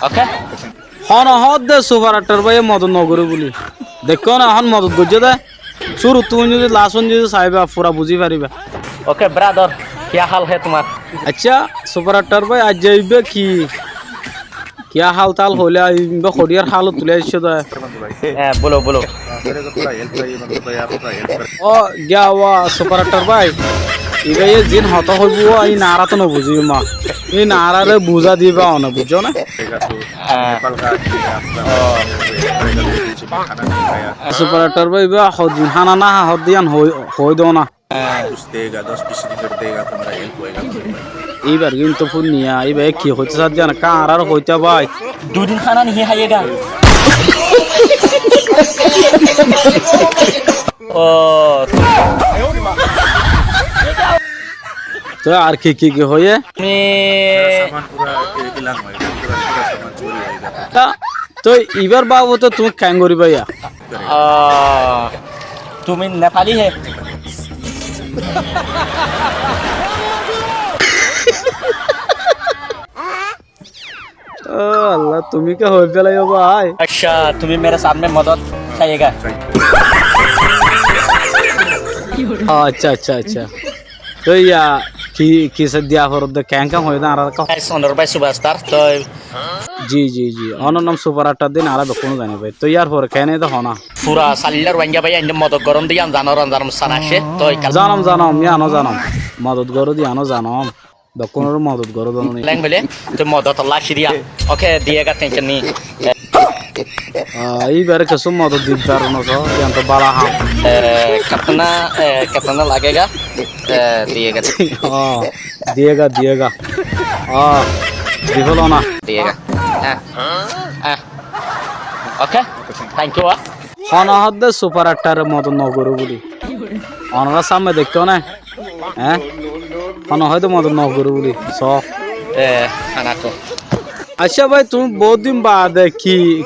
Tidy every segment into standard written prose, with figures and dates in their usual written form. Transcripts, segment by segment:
ওকে হন হদ দে সুপার আটার ভাই মদত নগরে বলি দেখো না এখন মদত করছে দে শুরু তুমি যদি লাস্ট যদি চাইবা পুরা বুঝি পারিবা ओके ब्रदर क्या हाल है तुम्हारा আচ্ছা সুপার আটার ভাই আজ যাইবে কি কিয়া হাল তাল হইলে আইবা খড়িয়ার হাল তুলে আসছে দে बोलो बोलो मेरे को थोड़ा हेल्प चाहिए मतलब यार थोड़ा हेल्प कर ও গিয়া ওয়া সুপার আটার ভাই ইবে এ জিন হত হইব এই নারা তো নবুঝি মা এই নারারে বুঝা দিবা না বুঝছো না देगा तो नेपाल का आदमी है, आपका खाना नहीं खाया সুপার আটার ভাই বা হদিন হানা না হদিয়ান হই দাও না कुछ देगा 10-20 टिकट देगा तो मेरा हेल्प होएगा এইবার কিন্তু ফুল নিয়া এইবার কি হইতে চার জানা কার আর হইতে ভাই 2 दिन खाना नहीं खाइएगा ओ তো আর কি হয়ে मैं सामान पूरा हिलान होएगा पूरा सामान चोरी होएगा তা তো এবার বাবু তো তুমি ক্যাং করি ভাইয়া तुम्हें नेपाली है ও আল্লাহ তুমি কে হই পেলাই ভাই अच्छा तुम्हें मेरे सामने मदद खाइएगा আচ্ছা আচ্ছা আচ্ছা তো ইয়া কি সে দিয়া ফর দে ক্যাং কাম হই না আর सोनर भाई सुभाषदार तो জি অনর নাম সুপার আটটা দিন আর কোনো জানি ভাই তো ইয়ার পরে কেন তো হনা पूरा सालिलर वांग्या भाई इंदे मदद गरम दियान जानर सानाशे तो জানাম মি আনো জানাম মদত গরো দি আনো জানাম দকনের মদত গরো দন लैंग बोले तो मदद अल्लाह शिरिया ओके दिएगा टेंशन नहीं এইবারে কিছু মদত দিদার না তো ইয়ান তো বালা হাম कितना लगेगा दिएगा দিয়েগা দিহলো না दिएगा ओके थैंक यू হনহদ সুপার আটটার মত নগরু বলি অনরা সামনে দেখতো না হ্যাঁ হয়তো মত নগরু বলি সব खाना को আচ্ছা ভাই তুমি বহুত দিন বাদ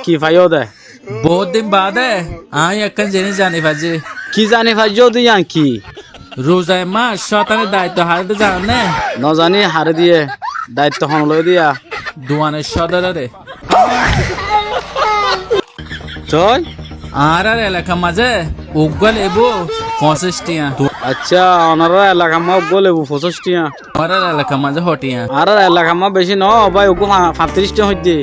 কি ভাইও দে बहुत दिन बाद है हाँ यक्कन जेने जाने भाजे কি জানি ভাইও দি ইয়ান কি रोजाय माँ शताने दायित्व हारते जाने নজানি হারে দিয়ে দায়িত্ব হন লই দিয়া दुआने शदर रे চল আর এলাকা মাঝে উগল এবো 65 টিয়া আচ্ছা অনারা এলাকা মা বলে 65 টিয়া আর এলাকা মাঝে হটিয়া আর এলাকা মা বেশি ন ভাই ওগো 35 টা হইতে